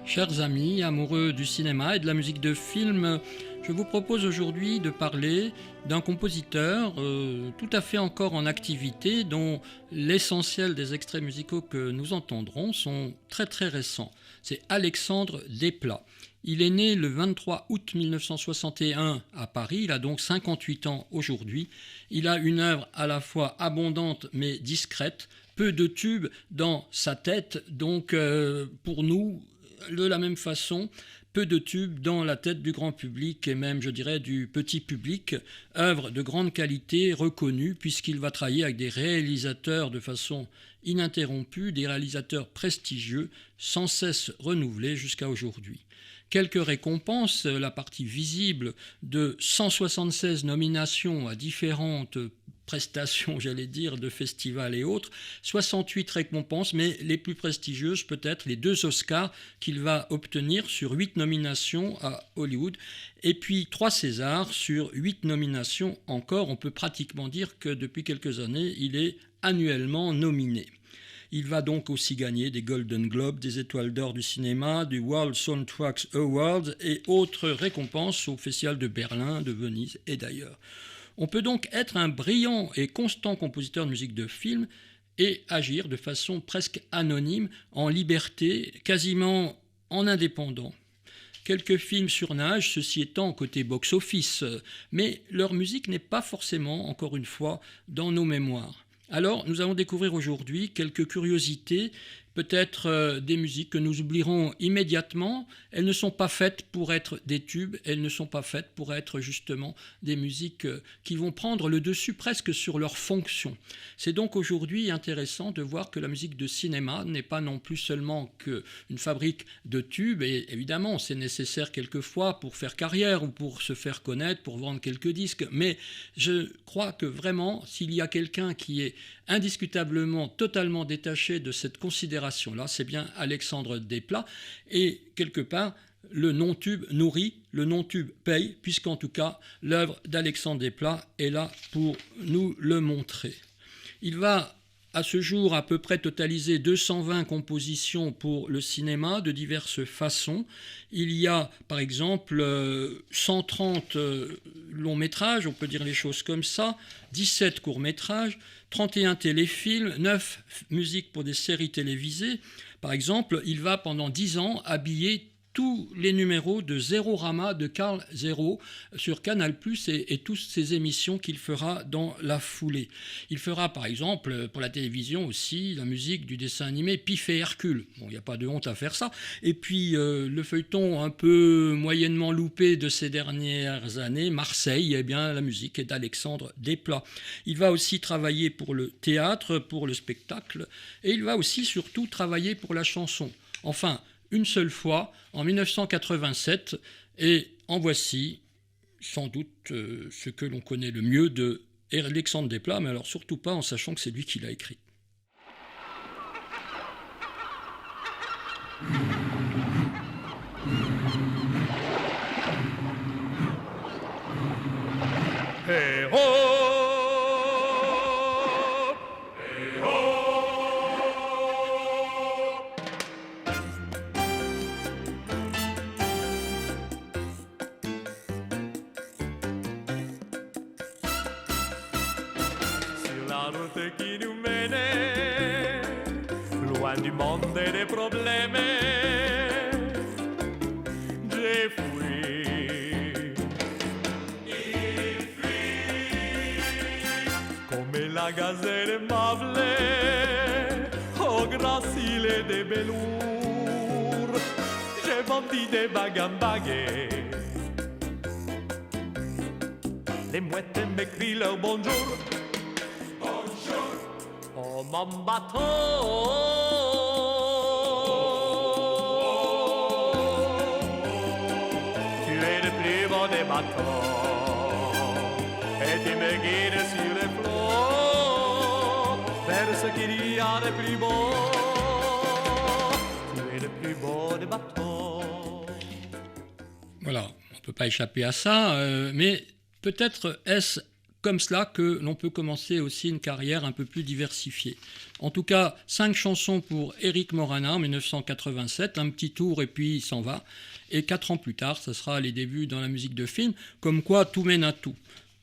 Chers amis, amoureux du cinéma et de la musique de film, je vous propose aujourd'hui de parler d'un compositeur tout à fait encore en activité, dont l'essentiel des extraits musicaux que nous entendrons sont très très récents. C'est Alexandre Desplat. Il est né le 23 août 1961 à Paris, il a donc 58 ans aujourd'hui. Il a une œuvre à la fois abondante mais discrète, peu de tubes dans sa tête, donc pour nous, de la même façon, peu de tubes dans la tête du grand public et même, je dirais, du petit public. Œuvre de grande qualité, reconnue, puisqu'il va travailler avec des réalisateurs de façon ininterrompue, des réalisateurs prestigieux, sans cesse renouvelés jusqu'à aujourd'hui. Quelques récompenses, la partie visible de 176 nominations à différentes prestations, j'allais dire, de festivals et autres, 68 récompenses, mais les plus prestigieuses peut-être les 2 Oscars qu'il va obtenir sur 8 nominations à Hollywood, et puis 3 Césars sur 8 nominations encore. On peut pratiquement dire que depuis quelques années, il est annuellement nominé. Il va donc aussi gagner des Golden Globes, des Étoiles d'Or du cinéma, du World Soundtracks Awards et autres récompenses au Festival de Berlin, de Venise et d'ailleurs. On peut donc être un brillant et constant compositeur de musique de film et agir de façon presque anonyme, en liberté, quasiment en indépendant. Quelques films surnagent, ceci étant côté box-office, mais leur musique n'est pas forcément, encore une fois, dans nos mémoires. Alors, nous allons découvrir aujourd'hui quelques curiosités, peut-être des musiques que nous oublierons immédiatement. Elles ne sont pas faites pour être des tubes, elles ne sont pas faites pour être justement des musiques qui vont prendre le dessus presque sur leur fonction. C'est donc aujourd'hui intéressant de voir que la musique de cinéma n'est pas non plus seulement qu'une fabrique de tubes, et évidemment c'est nécessaire quelquefois pour faire carrière ou pour se faire connaître, pour vendre quelques disques, mais je crois que vraiment s'il y a quelqu'un qui est indiscutablement totalement détaché de cette considération-là, c'est bien Alexandre Desplat, et quelque part, le non-tube nourrit, le non-tube paye, puisqu'en tout cas, l'œuvre d'Alexandre Desplat est là pour nous le montrer. Il va à ce jour à peu près totaliser 220 compositions pour le cinéma de diverses façons. Il y a par exemple 130 longs métrages, on peut dire les choses comme ça, 17 courts métrages, 31 téléfilms, 9 musiques pour des séries télévisées. Par exemple, il va pendant 10 ans habiller tous les numéros de Zérorama de Carl Zéro sur Canal+, et toutes ces émissions qu'il fera dans la foulée. Il fera par exemple pour la télévision aussi la musique du dessin animé Pif et Hercule. Bon, il n'y a pas de honte à faire ça. Et puis le feuilleton un peu moyennement loupé de ces dernières années, Marseille, eh bien la musique est d'Alexandre Desplat. Il va aussi travailler pour le théâtre, pour le spectacle, et il va aussi surtout travailler pour la chanson. Enfin, une seule fois, en 1987, et en voici sans doute ce que l'on connaît le mieux de Alexandre Desplat, mais alors surtout pas en sachant que c'est lui qui l'a écrit. Hey ho! Qui nous menait loin du monde et des problèmes, j'ai fui come la gazelle aimable au gracile des velours. J'ai vendu des bagues en baguettes, les mouettes m'écrient leur bonjour. Oh mon bateau, tu es le plus beau des bateaux et tu me guides sur les flots vers ce qu'il y a de plus beau. Tu es le plus beau des bateaux. Voilà, on ne peut pas échapper à ça, mais peut-être est-ce comme cela que l'on peut commencer aussi une carrière un peu plus diversifiée. En tout cas, 5 chansons pour Éric Morana en 1987, un petit tour et puis il s'en va. Et 4 ans plus tard, ce sera les débuts dans la musique de film, comme quoi tout mène à tout.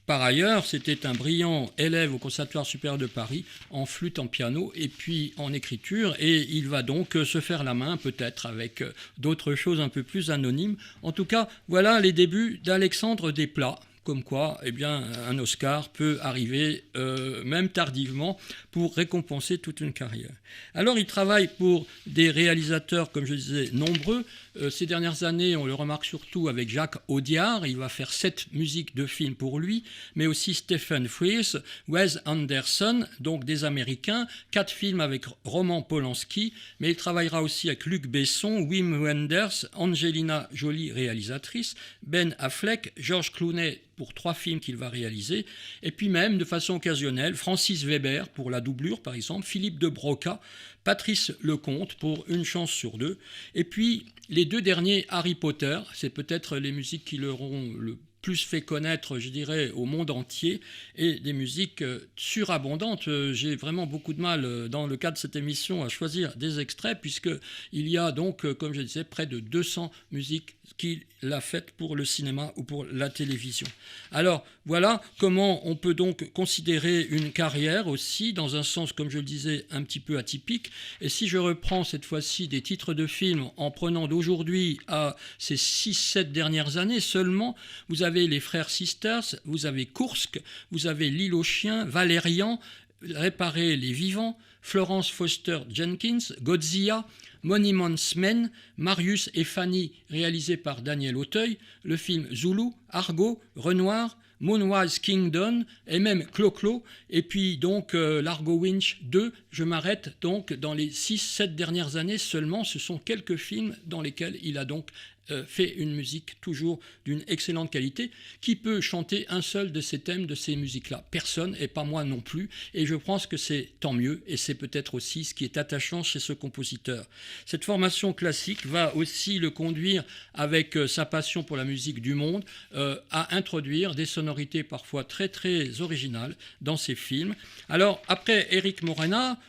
Par ailleurs, c'était un brillant élève au Conservatoire supérieur de Paris, en flûte, en piano et puis en écriture. Et il va donc se faire la main, peut-être, avec d'autres choses un peu plus anonymes. En tout cas, voilà les débuts d'Alexandre Desplat. Comme quoi, eh bien, un Oscar peut arriver même tardivement pour récompenser toute une carrière. Alors, il travaille pour des réalisateurs, comme je disais, nombreux. Ces dernières années, on le remarque surtout avec Jacques Audiard. Il va faire 7 musiques de films pour lui, mais aussi Stephen Frears, Wes Anderson, donc des Américains, 4 films avec Roman Polanski, mais il travaillera aussi avec Luc Besson, Wim Wenders, Angelina Jolie, réalisatrice, Ben Affleck, George Clooney, pour 3 films qu'il va réaliser, et puis même, de façon occasionnelle, Francis Weber pour la doublure, par exemple, Philippe de Broca, Patrice Lecomte pour Une chance sur 2, et puis les 2 derniers Harry Potter, c'est peut-être les musiques qui leur ont le plus fait connaître, je dirais, au monde entier, et des musiques surabondantes. J'ai vraiment beaucoup de mal, dans le cadre de cette émission, à choisir des extraits, puisqu'il y a donc, comme je disais, près de 200 musiques qu'il a faites pour le cinéma ou pour la télévision. Alors, voilà comment on peut donc considérer une carrière aussi, dans un sens, comme je le disais, un petit peu atypique. Et si je reprends cette fois-ci des titres de films en prenant d'aujourd'hui à ces 6-7 dernières années seulement, vous avez les Frères Sisters, vous avez Kursk, vous avez L'île aux chiens, Valérian, Réparer les vivants, Florence Foster Jenkins, Godzilla, Monuments Men, Marius et Fanny, réalisé par Daniel Auteuil, le film Zulu, Argo, Renoir, Moonrise Kingdom et même Clo-Clo, et puis donc Largo Winch 2. Je m'arrête donc dans les 6-7 dernières années seulement. Ce sont quelques films dans lesquels il a donc fait une musique toujours d'une excellente qualité. Qui peut chanter un seul de ces thèmes, de ces musiques-là? Personne, et pas moi non plus. Et je pense que c'est tant mieux, et c'est peut-être aussi ce qui est attachant chez ce compositeur. Cette formation classique va aussi le conduire, avec sa passion pour la musique du monde, à introduire des sonorités parfois très très originales dans ses films. Alors, après Éric Morana,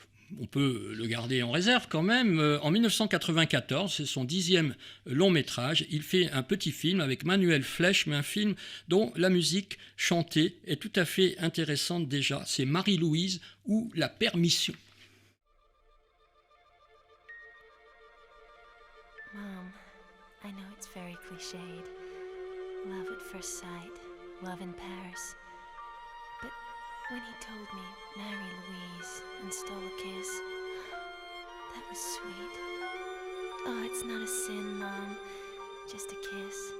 on peut le garder en réserve quand même. En 1994, c'est son 10e long métrage. Il fait un petit film avec Manuel Flech, mais un film dont la musique chantée est tout à fait intéressante déjà. C'est Marie-Louise ou La Permission. Mom, I know it's very cliched. Love at first sight, love in Paris. But when he told me, marry Louise, and stole a kiss, that was sweet. Oh, it's not a sin, Mom, just a kiss.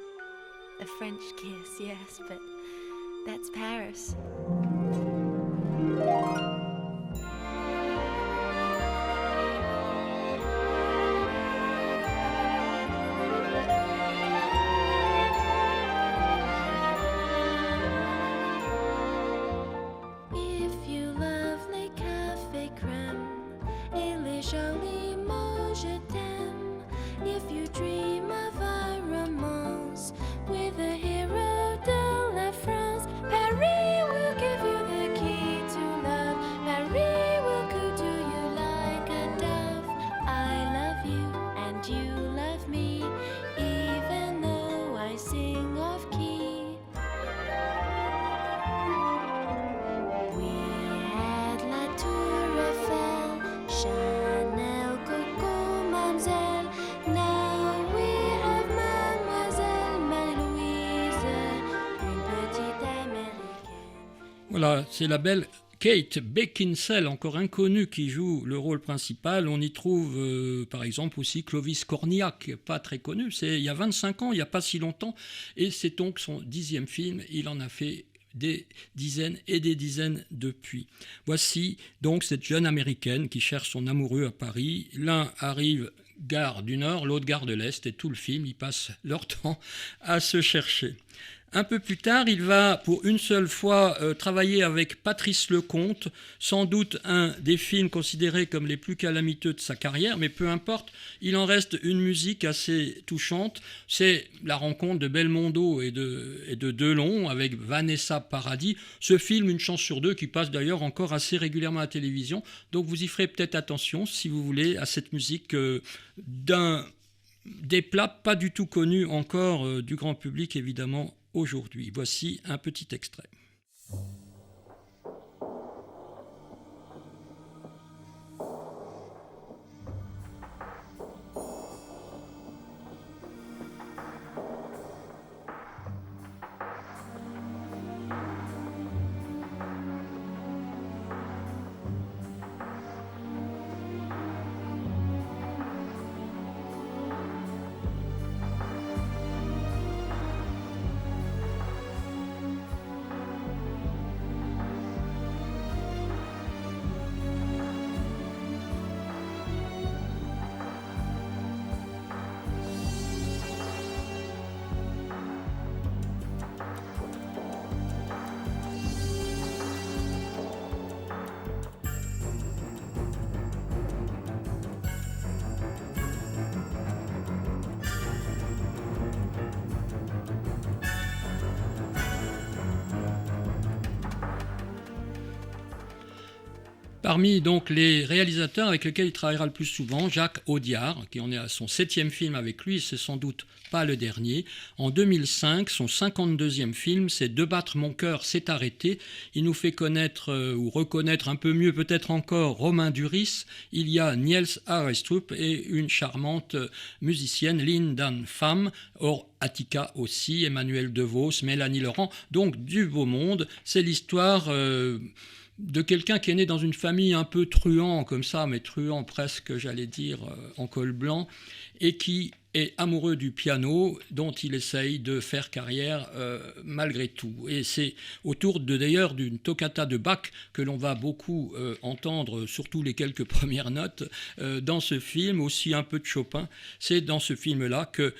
A French kiss, yes, but that's Paris. Voilà, c'est la belle Kate Beckinsale, encore inconnue, qui joue le rôle principal. On y trouve par exemple aussi Clovis Cornillac, pas très connu. C'est il y a 25 ans, il n'y a pas si longtemps. Et c'est donc son 10e film. Il en a fait des dizaines et des dizaines depuis. Voici donc cette jeune Américaine qui cherche son amoureux à Paris. L'un arrive gare du Nord, l'autre gare de l'Est, et tout le film, ils passent leur temps à se chercher. Un peu plus tard, il va pour une seule fois travailler avec Patrice Lecomte, sans doute un des films considérés comme les plus calamiteux de sa carrière, mais peu importe, il en reste une musique assez touchante. C'est la rencontre de Belmondo et de Delon avec Vanessa Paradis. Ce film, une chance sur deux, qui passe d'ailleurs encore assez régulièrement à la télévision. Donc vous y ferez peut-être attention, si vous voulez, à cette musique des plats pas du tout connus encore du grand public, évidemment, aujourd'hui. Voici un petit extrait. Parmi donc les réalisateurs avec lesquels il travaillera le plus souvent, Jacques Audiard, qui en est à son 7e film avec lui, c'est sans doute pas le dernier. En 2005, son 52e film, c'est De battre mon cœur s'est arrêté. Il nous fait connaître ou reconnaître un peu mieux peut-être encore Romain Duris. Il y a Niels Arestrup et une charmante musicienne, Lynn Dan Pham. Or, Attica aussi, Emmanuel DeVos, Mélanie Laurent, donc du beau monde. C'est l'histoire de quelqu'un qui est né dans une famille un peu truand comme ça, mais truand presque, j'allais dire, en col blanc, et qui est amoureux du piano, dont il essaye de faire carrière malgré tout. Et c'est autour d'ailleurs d'une toccata de Bach que l'on va beaucoup entendre, surtout les quelques premières notes, dans ce film, aussi un peu de Chopin. C'est dans ce film-là que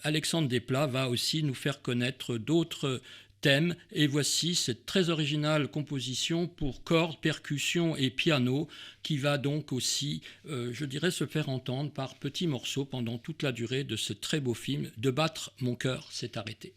Alexandre Desplat va aussi nous faire connaître d'autres thème, et voici cette très originale composition pour cordes, percussions et piano qui va donc aussi, je dirais, se faire entendre par petits morceaux pendant toute la durée de ce très beau film « De battre mon cœur s'est arrêté ».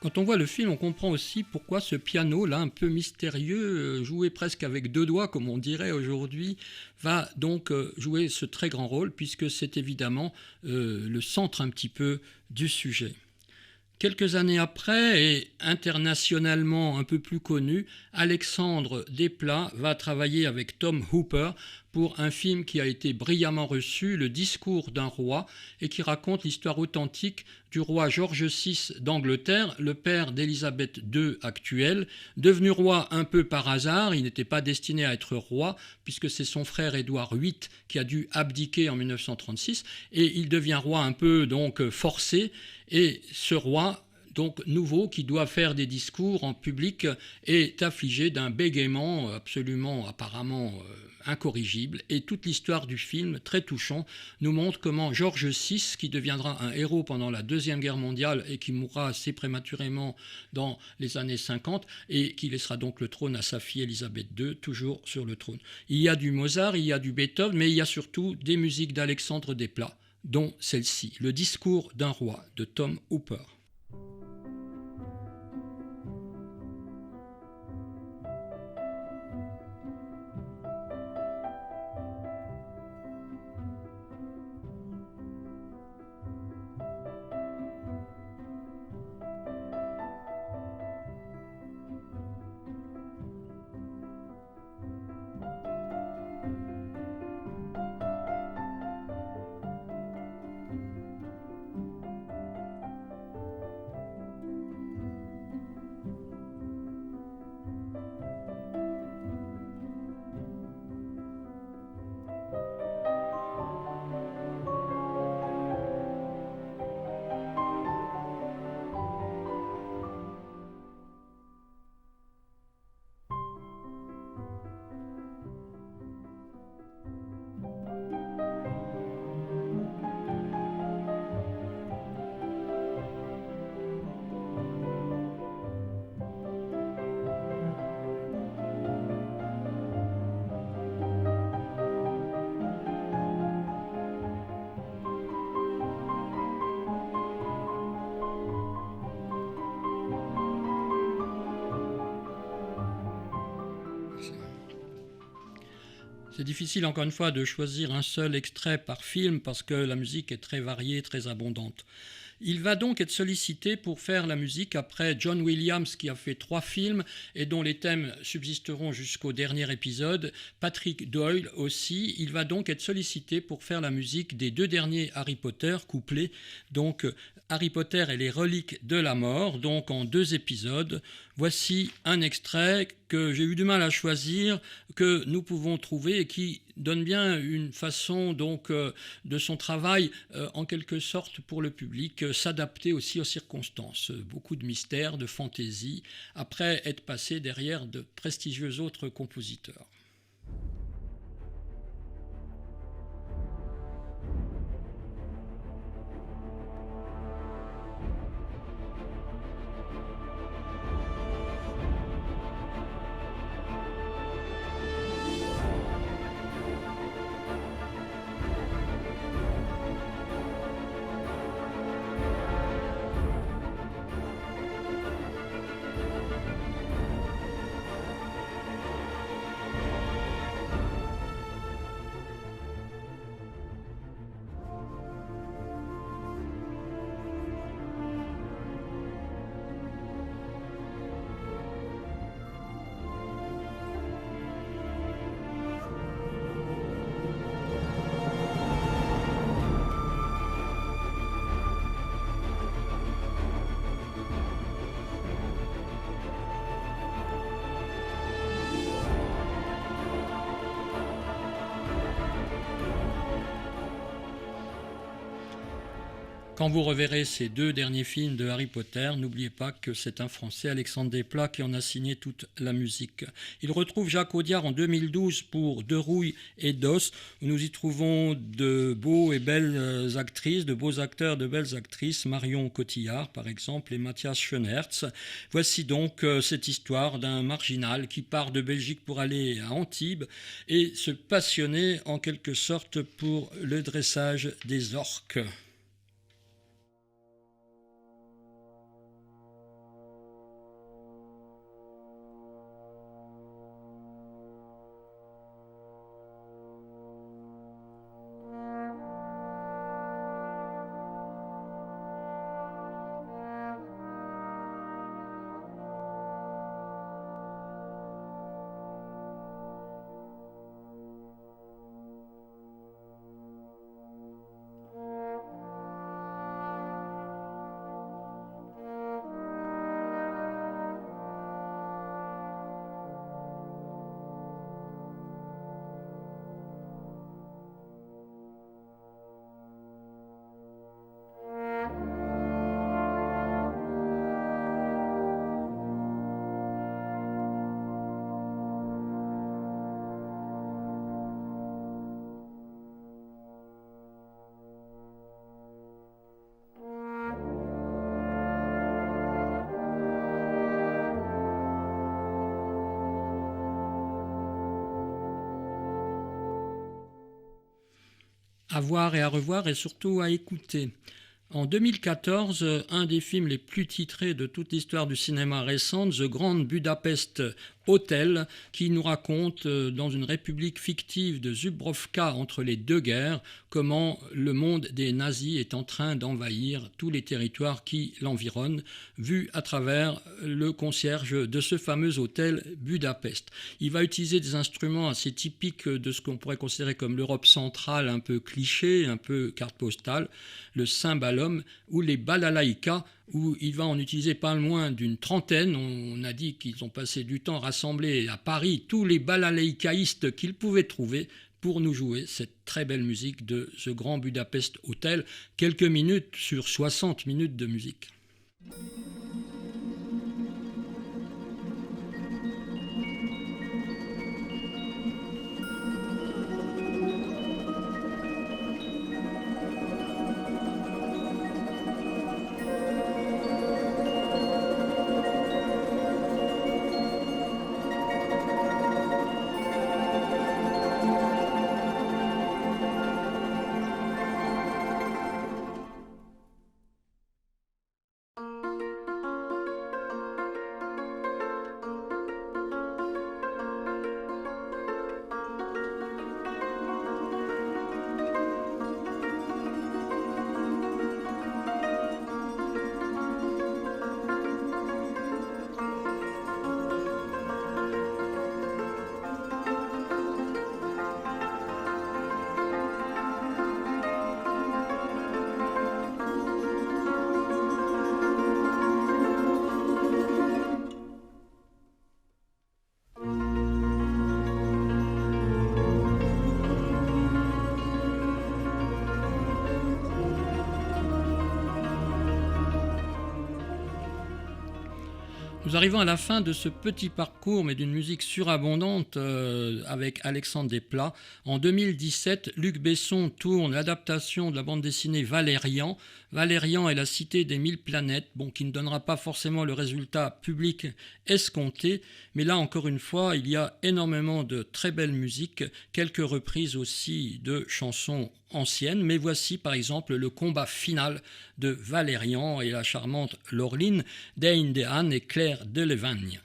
Quand on voit le film, on comprend aussi pourquoi ce piano-là, un peu mystérieux, joué presque avec deux doigts, comme on dirait aujourd'hui, va donc jouer ce très grand rôle, puisque c'est évidemment le centre un petit peu du sujet. Quelques années après, et internationalement un peu plus connu, Alexandre Desplat va travailler avec Tom Hooper pour un film qui a été brillamment reçu, Le discours d'un roi, et qui raconte l'histoire authentique du roi George VI d'Angleterre, le père d'Élisabeth II actuelle, devenu roi un peu par hasard. Il n'était pas destiné à être roi, puisque c'est son frère Édouard VIII qui a dû abdiquer en 1936, et il devient roi un peu donc forcé, et ce roi donc nouveau, qui doit faire des discours en public, est affligé d'un bégaiement absolument, apparemment incorrigible. Et toute l'histoire du film, très touchant, nous montre comment George VI, qui deviendra un héros pendant la Deuxième Guerre mondiale et qui mourra assez prématurément dans les années 50, et qui laissera donc le trône à sa fille Élisabeth II, toujours sur le trône. Il y a du Mozart, il y a du Beethoven, mais il y a surtout des musiques d'Alexandre Desplat, dont celle-ci, Le discours d'un roi, de Tom Hooper. C'est difficile, encore une fois, de choisir un seul extrait par film parce que la musique est très variée, très abondante. Il va donc être sollicité pour faire la musique après John Williams, qui a fait 3 films et dont les thèmes subsisteront jusqu'au dernier épisode. Patrick Doyle aussi. Il va donc être sollicité pour faire la musique des 2 derniers Harry Potter, couplés donc Harry Potter et les reliques de la mort, donc en 2 épisodes. Voici un extrait que j'ai eu du mal à choisir, que nous pouvons trouver et qui donne bien une façon donc de son travail en quelque sorte pour le public, s'adapter aussi aux circonstances. Beaucoup de mystère, de fantaisie, après être passé derrière de prestigieux autres compositeurs. Quand vous reverrez ces 2 derniers films de Harry Potter, n'oubliez pas que c'est un Français, Alexandre Desplat, qui en a signé toute la musique. Il retrouve Jacques Audiard en 2012 pour De Rouille et d'Os, où nous y trouvons de beaux et belles actrices, de beaux acteurs, de belles actrices, Marion Cotillard par exemple et Matthias Schoenaerts. Voici donc cette histoire d'un marginal qui part de Belgique pour aller à Antibes et se passionner en quelque sorte pour le dressage des orques. à voir et à revoir et surtout à écouter. En 2014, un des films les plus titrés de toute l'histoire du cinéma récente, The Grand Budapest Hotel, qui nous raconte dans une république fictive de Dubrovka entre les deux guerres, comment le monde des nazis est en train d'envahir tous les territoires qui l'environnent, vu à travers le concierge de ce fameux hôtel Budapest. Il va utiliser des instruments assez typiques de ce qu'on pourrait considérer comme l'Europe centrale, un peu cliché, un peu carte postale, le cymbalum ou les balalaïkas, où il va en utiliser pas moins d'une trentaine. On a dit qu'ils ont passé du temps à rassembler à Paris tous les balalaïkaïstes qu'ils pouvaient trouver pour nous jouer cette très belle musique de ce Grand Budapest Hotel, quelques minutes sur 60 minutes de musique. Nous arrivons à la fin de ce petit parcours, mais d'une musique surabondante avec Alexandre Desplat. En 2017, Luc Besson tourne l'adaptation de la bande dessinée Valérian. Valérian est la cité des 1000 planètes, qui ne donnera pas forcément le résultat public escompté. Mais là, encore une fois, il y a énormément de très belles musiques, quelques reprises aussi de chansons anciennes. Mais voici par exemple le combat final de Valérian et la charmante Laureline d'Eindehan et Claire de Levagne.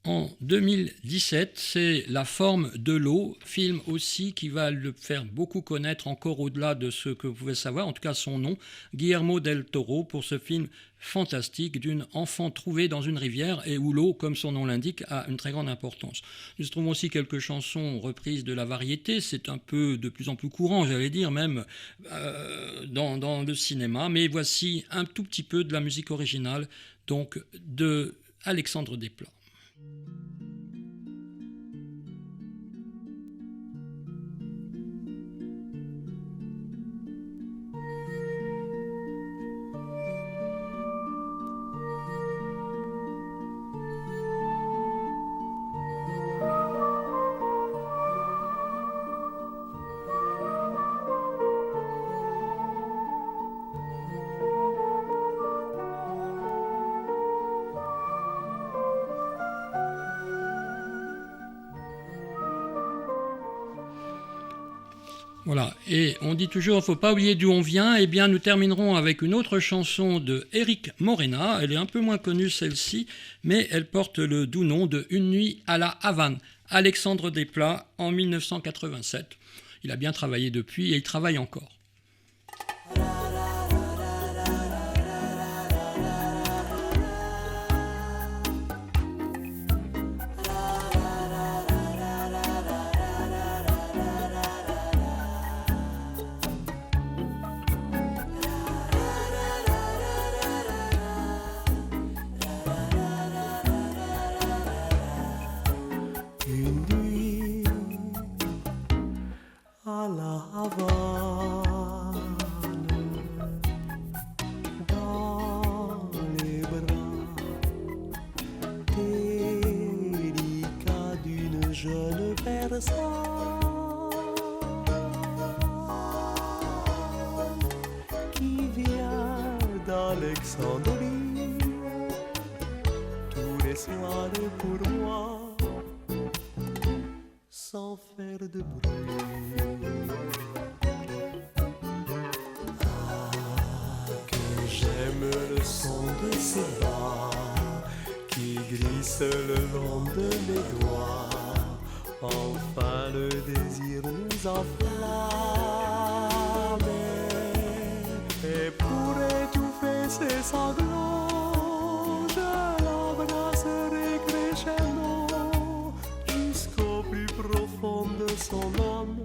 En 2017, c'est La forme de l'eau, film aussi qui va le faire beaucoup connaître encore au-delà de ce que vous pouvez savoir, en tout cas son nom, Guillermo del Toro, pour ce film fantastique d'une enfant trouvée dans une rivière et où l'eau, comme son nom l'indique, a une très grande importance. Nous trouvons aussi quelques chansons reprises de la variété, c'est un peu de plus en plus courant, j'allais dire, même dans le cinéma, mais voici un tout petit peu de la musique originale, donc de Alexandre Desplat. Voilà, et on dit toujours, il ne faut pas oublier d'où on vient. Eh bien, nous terminerons avec une autre chanson de Éric Morena. Elle est un peu moins connue, celle-ci, mais elle porte le doux nom de Une nuit à la Havane. Alexandre Desplat, en 1987. Il a bien travaillé depuis et il travaille encore. la Havane, dans les bras délicats d'une jeune personne qui vient d'Alexandrie tous les soirs pour moi, sans faire de bruit. Ah, que j'aime le son de ses bas qui glisse le long de mes doigts. Enfin le désir nous enflamme, et pour étouffer ses sanglots, je l'embrasserai crescendo jusqu'au plus profond de son âme.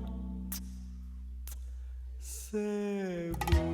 C'est beau.